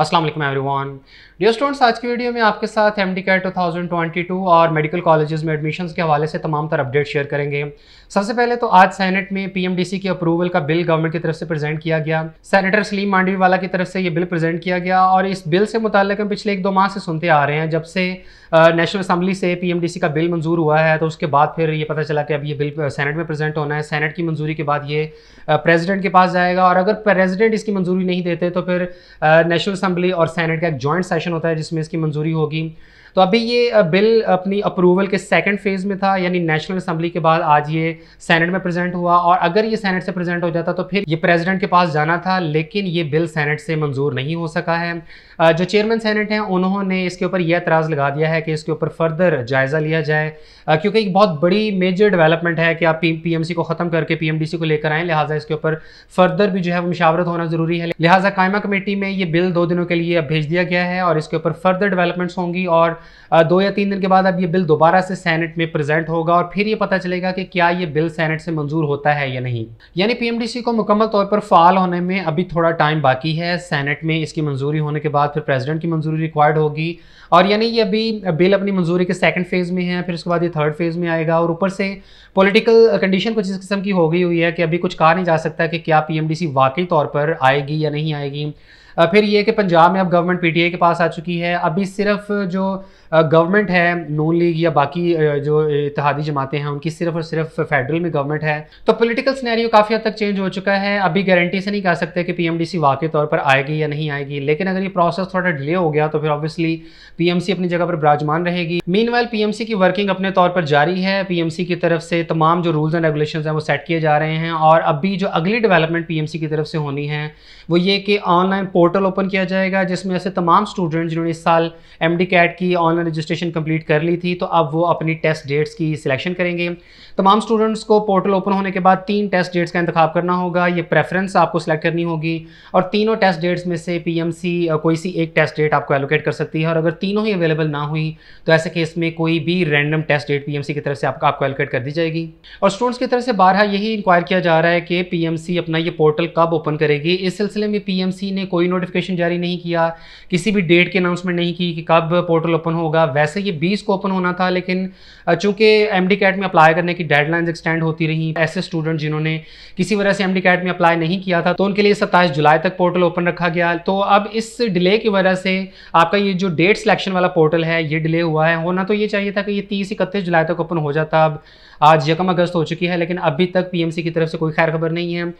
अस्सलाम वालेकुम everyone. Dear students, आज की वीडियो में आपके साथ MD-CAT 2022 और मेडिकल कॉलेजेस में एडमिशन्स के हवाले से तमाम तरह अपडेट शेयर करेंगे। सबसे पहले तो आज सेनेट में PMDC की अप्रूवल का बिल गवर्नमेंट की तरफ से प्रेजेंट किया गया। सेनेटर सलीम मांडवीवाला की तरफ से ये बिल प्रेजेंट किया गया और इस बिल से मुताल्लिक हम पिछले 1-2 माह से सुनते आ रहे हैं। जब से नेशनल असम्बली से PMDC का बिल मंजूर हुआ है तो उसके बाद फिर ये पता चला कि अब ये बिल सेनेट में प्रेजेंट होना है। सेनेट की मंजूरी के बाद ये प्रेसिडेंट के पास जाएगा और अगर प्रेसिडेंट इसकी मंजूरी नहीं देते तो फिर नेशनल असम्बली और सेनेट का एक जॉइंट सेशन होता है जिसमें इसकी मंजूरी होगी। तो अभी ये बिल अपनी अप्रूवल के सेकंड फेज़ में था, यानी नेशनल असम्बली के बाद आज ये सेनेट में प्रेजेंट हुआ और अगर ये सेनेट से प्रेजेंट हो जाता तो फिर ये प्रेसिडेंट के पास जाना था, लेकिन ये बिल सेनेट से मंजूर नहीं हो सका है। जो चेयरमैन सेनेट हैं उन्होंने इसके ऊपर यह एतराज़ लगा दिया है कि इसके ऊपर फर्दर जायज़ा लिया जाए, क्योंकि एक बहुत बड़ी मेजर डेवलपमेंट है कि आप PMC को ख़त्म करके PMDC को लेकर आएँ, लिहाजा इसके ऊपर फर्दर भी जो है वो मुशावरत होना ज़रूरी है। लिहाजा कायमा कमेटी में ये बिल 2 दिनों के लिए अब भेज दिया गया है और इसके ऊपर फर्दर डेवलपमेंट्स होंगी और 2 या 3 दिन के बाद अब ये बिल दोबारा से सेनेट में प्रेजेंट होगा और फिर ये पता चलेगा कि क्या ये बिल सेनेट से मंजूर होता है या नहीं। यानी PMDC को मुकम्मल तौर पर फ़ाल होने में अभी थोड़ा टाइम बाकी है। सेनेट में इसकी मंजूरी होने के बाद फिर प्रेसिडेंट की मंजूरी रिक्वायर्ड होगी और यानी ये अभी बिल अपनी मंजूरी के सेकंड फेज़ में है, फिर उसके बाद ये थर्ड फेज़ में आएगा और ऊपर से पॉलिटिकल कंडीशन कुछ इस किस्म की हो गई हुई है कि अभी कुछ कहा नहीं जा सकता कि क्या PMDC वाकई तौर पर आएगी या नहीं आएगी। फिर ये कि पंजाब में अब गवर्नमेंट PTI के पास आ चुकी है। अभी सिर्फ जो गवर्नमेंट है नून लीग या बाकी जो इत्तेहादी जमातें हैं उनकी सिर्फ और सिर्फ फेडरल में गवर्नमेंट है, तो पॉलिटिकल सिनेरियो काफ़ी हद तक चेंज हो चुका है। अभी गारंटी से नहीं कह सकते कि PMDC वाकई तौर पर आएगी या नहीं आएगी, लेकिन अगर ये प्रोसेस थोड़ा डिले हो गया तो फिर ऑब्वियसली PMC अपनी जगह पर विराजमान रहेगी। मीनवाइल PMC की वर्किंग अपने तौर पर जारी है। PMC की तरफ से तमाम जो रूल्स एंड रेगुलेशंस हैं वो सेट किए जा रहे हैं और अभी जो अगली डेवलपमेंट PMC की तरफ से होनी है वो ये कि ऑनलाइन पोर्टल ओपन किया जाएगा जिसमें ऐसे तमाम स्टूडेंट जिन्होंने इस साल MD-CAT की ऑनलाइन रजिस्ट्रेशन कंप्लीट कर ली थी तो अब वो अपनी टेस्ट डेट्स की सिलेक्शन करेंगे। तमाम स्टूडेंट्स को पोर्टल ओपन होने के बाद 3 टेस्ट डेट्स का इंतखाब करना होगा। ये प्रेफरेंस आपको सिलेक्ट करनी होगी और तीनों टेस्ट डेट्स में से PMC कोई सी एक टेस्ट डेट आपको एलोकेट कर सकती है और अगर तीनों ही अवेलेबल ना हुई तो ऐसे केस में कोई भी रैंडम टेस्ट डेट PMC की तरफ से आपको एलोकेट कर दी जाएगी। और स्टूडेंट्स की तरफ से बारहा यही इंक्वायर किया जा रहा है कि PMC अपना ये पोर्टल कब ओपन करेगी। इस सिलसिले में PMC ने कोई नोटिफिकेशन जारी नहीं किया, किसी भी डेट की अनाउंसमेंट नहीं की कि कब पोर्टल ओपन होगा। वैसे ये 20 को ओपन होना था, लेकिन चूंकि MD-CAT में अप्लाई करने की डेडलाइंस एक्सटेंड होती रही, ऐसे स्टूडेंट जिन्होंने किसी वजह से MD-CAT में अप्लाई नहीं किया था तो उनके लिए 27 जुलाई तक पोर्टल ओपन रखा गया। तो अब इस डिले की वजह से आपका ये जो डेट सिलेक्शन वाला पोर्टल है ये डिले हुआ है। होना तो ये चाहिए था कि ये 30-31 जुलाई तक ओपन हो जाता। अब आज 1 अगस्त हो चुकी है लेकिन अभी तक PMC की तरफ से कोई खैर खबर नहीं है।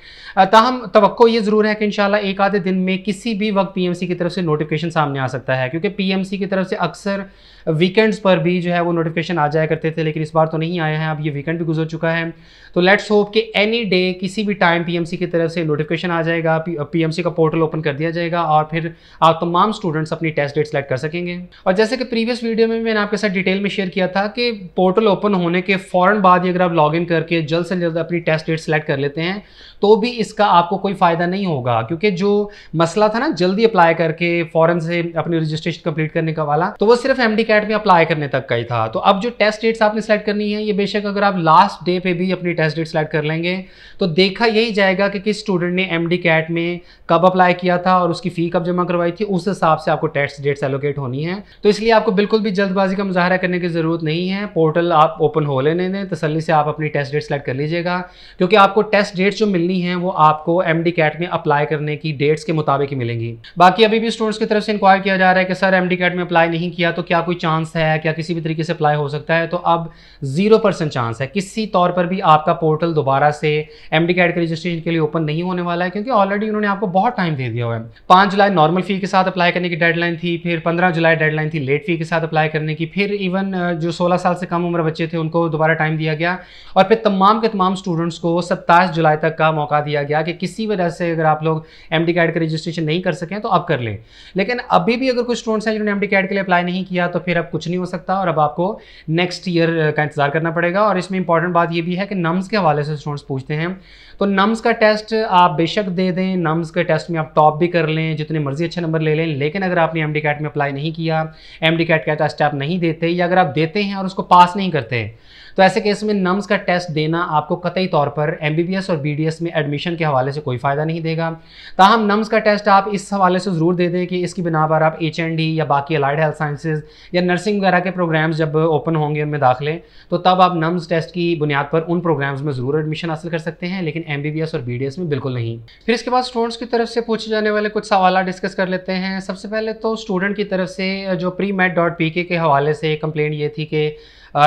ताहम तवक्को ये ज़रूर है कि इंशाल्लाह एक आधे दिन में किसी भी वक्त PMC की तरफ से नोटिफिकेशन सामने आ सकता है, क्योंकि PMC की तरफ से अक्सर वीकेंड्स पर भी जो है वो नोटिफिकेशन आ जाया करते थे, लेकिन इस बार तो नहीं आए हैं। अब ये वीकेंड भी गुजर चुका है तो लेट्स होप कि एनी डे किसी भी टाइम PMC की तरफ से नोटिफिकेशन आ जाएगा, PMC का पोर्टल ओपन कर दिया जाएगा और फिर आप तमाम स्टूडेंट्स अपनी टेस्ट डेट सेलेक्ट कर सकेंगे। और जैसे कि प्रीवियस वीडियो में मैंने आपके साथ डिटेल में शेयर किया था कि पोर्टल ओपन होने के फ़ौरन बाद ही अगर आप लॉगिन करके जल्द से जल्द अपनी टेस्ट डेट सेलेक्ट कर लेते हैं तो भी इसका आपको कोई फ़ायदा नहीं होगा, क्योंकि जो मसला था ना जल्दी अप्लाई करके फ़ौरन से अपनी रजिस्ट्रेशन कंप्लीट करने का वाला, तो वो सिर्फ MD-CAT में अप्लाई करने तक का ही था। तो अब जो टेस्ट डेट्स आपने सेलेक्ट करनी है ये बेशक अगर आप लास्ट डे पे भी अपनी टेस्ट डेट सेलेक्ट कर लेंगे तो देखा यही जाएगा कि किस स्टूडेंट ने MD-CAT में कब अप्लाई किया था और उसकी फ़ी कब जमा करवाई थी, उस हिसाब से आपको टेस्ट डेट्स एलोकेट होनी है। तो इसलिए आपको बिल्कुल भी जल्दबाजी का मुजाहरा करने की ज़रूरत नहीं है। पोर्टल आप ओपन हो लेने दें, तसल्ली से आप अपनी टेस्ट डेट सेलेक्ट कर लीजिएगा, क्योंकि आपको टेस्ट डेट्स जो मिलनी है वो आपको MD-CAT में अप्लाई करने की डेट्स के मुताबिक ही मिलेंगी। बाकी अभी भी स्टूडेंट्स की तरफ से इंक्वायर किया जा रहा है कि सर MD-CAT में अप्लाई नहीं किया तो क्या कोई चांस है, क्या किसी भी तरीके से अप्लाई हो सकता है। तो अब 0% चांस है किसी तौर पर भी आपका पोर्टल दोबारा से MD-CAT के रजिस्ट्रेशन के लिए ओपन नहीं होने वाला है, क्योंकि ऑलरेडी उन्होंने आपको बहुत टाइम दे दिया हुआ है। 5 जुलाई नॉर्मल फ़ी के साथ अप्लाई करने की डेडलाइन थी, फिर 15 जुलाई डेडलाइन थी लेट फ़ी के साथ अप्लाई करने की, फिर इवन जो 16 साल से कम उम्र बच्चे थे उनको दोबारा टाइम दिया गया और फिर तमाम के तमाम स्टूडेंट्स को 27 जुलाई तक का मौका दिया गया कि किसी वजह से अगर आप लोग MD-CAT का रजिस्ट्रेशन नहीं कर सकें तो अब कर लें। लेकिन अभी भी अगर कुछ स्टूडेंट्स हैं जिन्होंने MD-CAT के लिए अप्लाई नहीं किया तो फिर अब कुछ नहीं हो सकता और अब आपको नेक्स्ट ईयर का इंतजार करना पड़ेगा। और इसमें इंपॉर्टेंट बात ये भी है कि नम्स के हवाले से स्टूडेंट्स पूछते हैं, तो नम्स का टेस्ट आप बेशक दे दें, नम्स के टेस्ट में आप टॉप भी कर लें, जितने मर्जी अच्छे नंबर ले लें, लेकिन अगर आपने MD-CAT में अप्लाई नहीं किया, MD-CAT का टेस्ट आप नहीं देते या अगर आप देते हैं और उसको पास नहीं करते तो ऐसे केस में नम्स का टेस्ट देना आपको कतई तौर पर MBBS और BDS में एडमिशन के हवाले से कोई फ़ायदा नहीं देगा। ताहम नम्स का टेस्ट आप इस हवाले से ज़रूर दे दें कि इसकी बिना पर आप HND या बाकी अलाइड हेल्थ साइंसेज या नर्सिंग वगैरह के प्रोग्राम्स जब ओपन होंगे उनमें दाखिले, तो तब आप नम्स टेस्ट की बुनियाद पर उन प्रोग्राम्स में ज़रूर एडमिशन हासिल कर सकते हैं, लेकिन MBBS और BDS में बिल्कुल नहीं। फिर इसके बाद स्टूडेंट्स की तरफ से पूछे जाने वाले कुछ सवाल डिस्कस कर लेते हैं। सबसे पहले तो स्टूडेंट की तरफ से जो premed.pk के हवाले से कंप्लेंट ये थी कि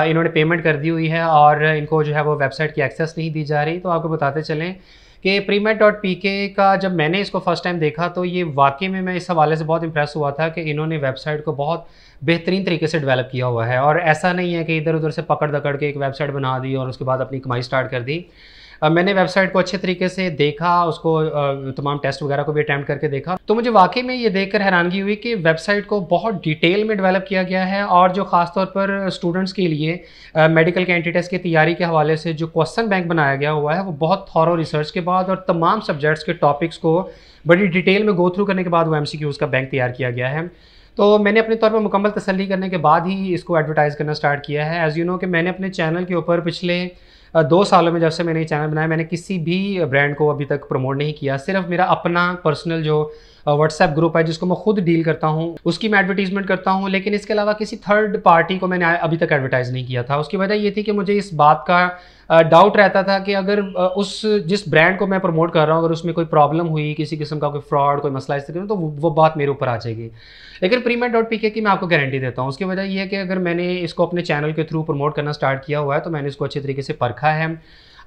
इन्होंने पेमेंट कर दी हुई है और इनको जो है वो वेबसाइट की एक्सेस नहीं दी जा रही। तो आपको बताते चलें कि premed.pk का जब मैंने इसको फर्स्ट टाइम देखा तो ये वाकई में मैं इस हवाले से बहुत इंप्रेस हुआ था कि इन्होंने वेबसाइट को बहुत बेहतरीन तरीके से डेवलप किया हुआ है, और ऐसा नहीं है कि इधर उधर से पकड़ दकड़ के एक वेबसाइट बना दी और उसके बाद अपनी कमाई स्टार्ट कर दी। मैंने वेबसाइट को अच्छे तरीके से देखा, उसको तमाम टेस्ट वगैरह को भी अटैम्प्ट करके देखा, तो मुझे वाकई में ये देखकर हैरानगी हुई कि वेबसाइट को बहुत डिटेल में डेवलप किया गया है, और जो ख़ास तौर पर स्टूडेंट्स के लिए मेडिकल कैंडिडेट टेस्ट की तैयारी के हवाले से जो क्वेश्चन बैंक बनाया गया हुआ है वो बहुत थॉरो रिसर्च के बाद और तमाम सब्जेक्ट्स के टॉपिक्स को बड़ी डिटेल में गो थ्रू करने के बाद वो MCQs का बैंक तैयार किया गया है। तो मैंने अपने तौर पर मुकम्मल तसल्ली करने के बाद ही इसको एडवर्टाइज़ करना स्टार्ट किया है। एज़ यू नो कि मैंने अपने चैनल के ऊपर पिछले 2 सालों में जब से मैंने ये चैनल बनाया, मैंने किसी भी ब्रांड को अभी तक प्रमोट नहीं किया। सिर्फ मेरा अपना पर्सनल जो व्हाट्सएप ग्रुप है जिसको मैं खुद डील करता हूँ उसकी मैं एडवर्टीजमेंट करता हूँ, लेकिन इसके अलावा किसी थर्ड पार्टी को मैंने अभी तक एडवर्टाइज़ नहीं किया था। उसकी वजह ये थी कि मुझे इस बात का डाउट रहता था कि अगर उस जिस ब्रांड को मैं प्रमोट कर रहा हूँ अगर उसमें कोई प्रॉब्लम हुई, किसी किस्म का कोई फ्रॉड, कोई मसला इस तरह का, तो वो बात मेरे ऊपर आ जाएगी। लेकिन premed.pk की मैं आपको गारंटी देता हूँ। उसकी वजह यह है कि अगर मैंने इसको अपने चैनल के थ्रू प्रमोट करना स्टार्ट किया हुआ है तो मैंने इसको अच्छे तरीके से परखा है।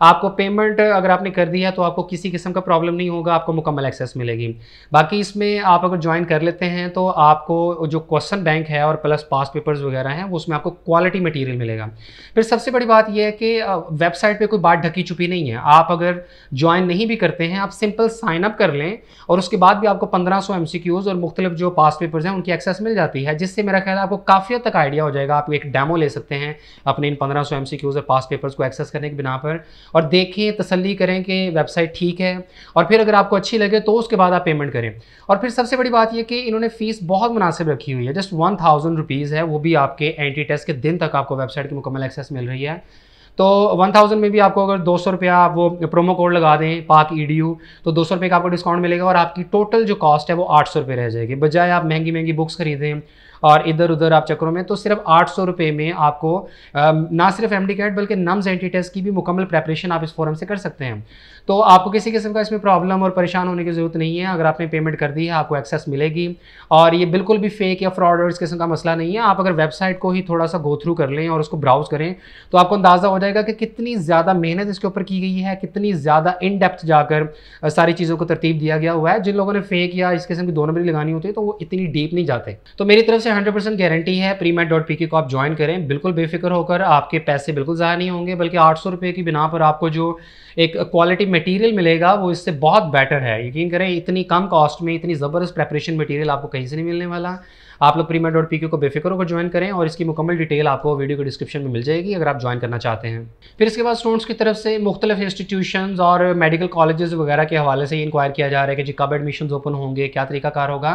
आपको पेमेंट अगर आपने कर दी है तो आपको किसी किस्म का प्रॉब्लम नहीं होगा, आपको मुकम्मल एक्सेस मिलेगी। बाकी इसमें आप अगर ज्वाइन कर लेते हैं तो आपको जो क्वेश्चन बैंक है और प्लस पास पेपर्स वगैरह हैं वो उसमें आपको क्वालिटी मटेरियल मिलेगा। फिर सबसे बड़ी बात यह है कि वेबसाइट पे कोई बात ढकी छुपी नहीं है। आप अगर ज्वाइन नहीं भी करते हैं, आप सिंपल साइन अप कर लें और उसके बाद भी आपको 1500 MCQs और मुख्तलिफ जो पास पेपर्स हैं उनकी एक्सेस मिल जाती है, जिससे मेरा ख्याल है आपको काफ़ी हद तक आइडिया हो जाएगा। आप एक डेमो ले सकते हैं अपने इन 1500 MCQs और पास पेपर्स को एक्सेस करने की बिना पर, और देखें, तसल्ली करें कि वेबसाइट ठीक है, और फिर अगर आपको अच्छी लगे तो उसके बाद आप पेमेंट करें। और फिर सबसे बड़ी बात यह कि इन्होंने फ़ीस बहुत मुनासिब रखी हुई है, जस्ट 1000 रुपीज़ है, वो भी आपके एंट्री टेस्ट के दिन तक आपको वेबसाइट की मुकम्मल एक्सेस मिल रही है। तो 1000 में भी आपको अगर 200 रुपया आप वो प्रोमो कोड लगा दें पाक EDU तो 200 रुपये का आपको डिस्काउंट मिलेगा और आपकी टोटल जो कॉस्ट है वो 800 रुपये रह जाएगी। बजाय आप महंगी महंगी बुक्स खरीदें और इधर उधर आप चक्करों में, तो सिर्फ 800 रुपये में आपको ना सिर्फ MD-CAT बल्कि नम्स एंट्री टेस्ट की भी मुकम्मल प्रेपरेशन आप इस फोरम से कर सकते हैं। तो आपको किसी किस्म का इसमें प्रॉब्लम और परेशान होने की ज़रूरत नहीं है। अगर आपने पेमेंट कर दी है आपको एक्सेस मिलेगी, और ये बिल्कुल भी फेक या फ्रॉड और इस किस्म का मसला नहीं है। आप अगर वेबसाइट को ही थोड़ा सा गो थ्रू कर लें और उसको ब्राउज़ करें तो आपको अंदाज़ा हो जाएगा कि कितनी ज़्यादा मेहनत इसके ऊपर की गई है, कितनी ज़्यादा इन डेप्थ जाकर सारी चीज़ों को तरतीब दिया गया हुआ है। जिन लोगों ने फेक या इस किस्म की 2 नंबरी लगानी होती है तो वो इतनी डीप नहीं जाते। तो मेरी तरफ से 100% गारंटी है premed.pk को आप ज्वाइन करें, बिल्कुल बेफिक्र होकर। आपके पैसे बिल्कुल ज़ाया नहीं होंगे, बल्कि 800 रुपये की बिना पर आपको जो एक क्वालिटी मटेरियल मिलेगा वो इससे बहुत बेटर है। यकीन करें, इतनी कम कॉस्ट में इतनी ज़बरदस्त प्रेपरेशन मटेरियल आपको कहीं से नहीं मिलने वाला। आप लोग premed.pk को बेफिक्र होकर ज्वाइन करें, और इसकी मुकम्मल डिटेल आपको वीडियो के डिस्क्रिप्शन में मिल जाएगी अगर आप ज्वाइन करना चाहते हैं। फिर इसके बाद स्टूडेंट्स की तरफ से मुख्तलिफ इंस्टीट्यूशंस और मेडिकल कॉलेजेस वगैरह के हवाले से इंक्वायर किया जा रहा है कि जी कब एडमिशन ओपन होंगे, क्या तरीकाकार होगा।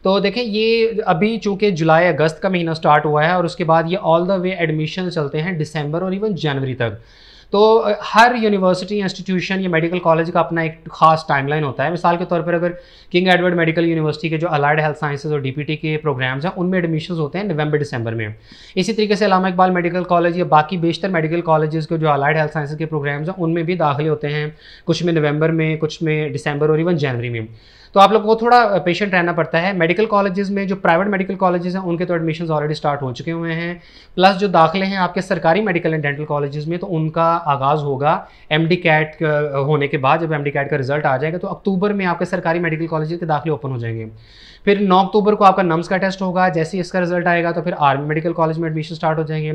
तो देखें, ये अभी चूँकि जुलाई अगस्त का महीना स्टार्ट हुआ है और उसके बाद ये ऑल द वे एडमिशन चलते हैं दिसंबर और इवन जनवरी तक। तो हर यूनिवर्सिटी, इंस्टीट्यूशन या मेडिकल कॉलेज का अपना एक खास टाइमलाइन होता है। मिसाल के तौर पर अगर किंग एडवर्ड मेडिकल यूनिवर्सिटी के जो अलाइड हेल्थ साइंसेज और DPT के प्रोग्राम्स हैं उनमें एडमिशन्स होते हैं नवंबर दिसंबर में। इसी तरीके से अल्लामा इकबाल मेडिकल कॉलेज या बाकी बेशतर मेडिकल कॉलेजेस के जो अलाइड हेल्थ साइंसेज के प्रोग्राम्स हैं उनमें भी दाखिले होते हैं, कुछ में नवंबर में, कुछ में दिसंबर और इवन जनवरी में। तो आप लोग को थोड़ा पेशेंट रहना पड़ता है। मेडिकल कॉलेजेस में जो प्राइवेट मेडिकल कॉलेजेस हैं उनके तो एडमिशन्स ऑलरेडी स्टार्ट हो चुके हुए हैं, प्लस जो दाखिले हैं आपके सरकारी मेडिकल एंड डेंटल कॉलेजेस में तो उनका आगाज़ होगा MD-CAT होने के बाद। जब MD-CAT का रिजल्ट आ जाएगा तो अक्टूबर में आपके सरकारी मेडिकल कॉलेजेस के दाखिले ओपन हो जाएंगे। फिर 9 अक्टूबर को आपका नम्स का टेस्ट होगा। जैसे ही इसका रिजल्ट आएगा तो फिर आर्मी मेडिकल कॉलेज में एडमिशन स्टार्ट हो जाएंगे।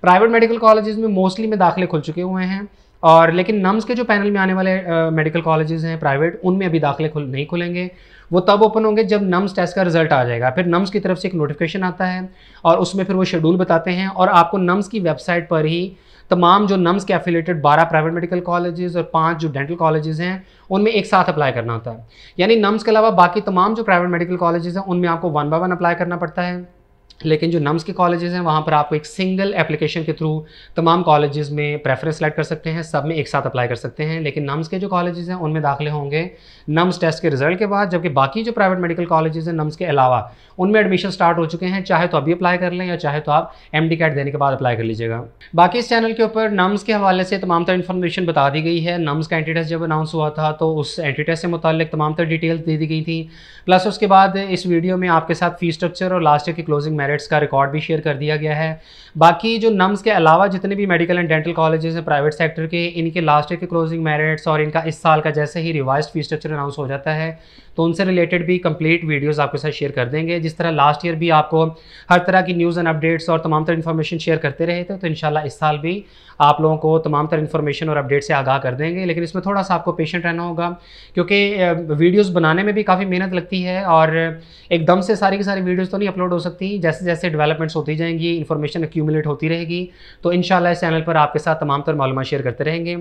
प्राइवेट मेडिकल कॉलेजेस में मोस्टली में दाखिले खुल चुके हुए हैं, और लेकिन नम्स के जो पैनल में आने वाले मेडिकल कॉलेजेस हैं प्राइवेट, उनमें अभी दाखिले नहीं खुलेंगे। वो तब ओपन होंगे जब नम्स टेस्ट का रिजल्ट आ जाएगा। फिर नम्स की तरफ से एक नोटिफिकेशन आता है और उसमें फिर वो शेड्यूल बताते हैं, और आपको नम्स की वेबसाइट पर ही तमाम जो नम्स के एफिलेटेड 12 प्राइवेट मेडिकल कॉलेजेस और 5 जो डेंटल कॉलेजेस हैं उनमें एक साथ अप्लाई करना होता है। यानी नम्स के अलावा बाकी तमाम जो प्राइवेट मेडिकल कॉलेजेस हैं उनमें आपको 1 बाय 1 अप्लाई करना पड़ता है। लेकिन जो नम्स के कॉलेजेस हैं वहाँ पर आपको एक सिंगल एप्लीकेशन के थ्रू तमाम कॉलेजेस में प्रेफरेंस सेलेक्ट कर सकते हैं, सब में एक साथ अप्लाई कर सकते हैं। लेकिन नम्स के जो कॉलेजेस हैं उनमें दाखिले होंगे नम्स टेस्ट के रिजल्ट के बाद, जबकि बाकी जो प्राइवेट मेडिकल कॉलेजेस हैं नम्स के अलावा उनमें एडमिशन स्टार्ट हो चुके हैं। चाहे तो अभी अप्लाई कर लें या चाहे तो आप MD कैट देने के बाद अप्लाई कर लीजिएगा। बाकी इस चैनल के ऊपर नम्स के हवाले से तमाम तरह इन्फॉर्मेशन बता दी गई है। नम्स का एंट्री टेस्ट जब अनाउंस हुआ था तो उस एंट्री टेस्ट से मुताल्लिक तमाम तरह डिटेल्स दे दी गई थी। प्लस उसके बाद इस वीडियो में आपके साथ फीस स्ट्रक्चर और लास्ट ईयर की क्लोजिंग मेरिट्स का रिकॉर्ड भी शेयर कर दिया गया है। बाकी जो नम्स के अलावा जितने भी मेडिकल एंड डेंटल कॉलेजेस हैं प्राइवेट सेक्टर के, इनके लास्ट ईयर के क्लोजिंग मेरिट्स और इनका इस साल का जैसे ही रिवाइज्ड फीस स्ट्रक्चर अनाउंस हो जाता है तो उनसे रिलेटेड भी कंप्लीट वीडियोस आपके साथ शेयर कर देंगे। जिस तरह लास्ट ईयर भी आपको हर तरह की न्यूज़ एंड अपडेट्स और तमाम तरह इन्फॉर्मेशन शेयर करते रहे थे, तो इंशाल्लाह इस साल भी आप लोगों को तमाम तरह इन्फॉर्मेशन और अपडेट से आगाह कर देंगे। लेकिन इसमें थोड़ा सा आपको पेशेंट रहना होगा, क्योंकि वीडियोस बनाने में भी काफ़ी मेहनत लगती है और एकदम से सारी की सारी वीडियोस तो नहीं अपलोड हो सकती। जैसे जैसे डेवलपमेंट्स होती जाएंगी, इन्फॉर्मेशन एक्यूमुलेट होती रहेगी, तो इंशाल्लाह इस चैनल पर आपके साथ तमाम तरह मालूमात शेयर करते रहेंगे।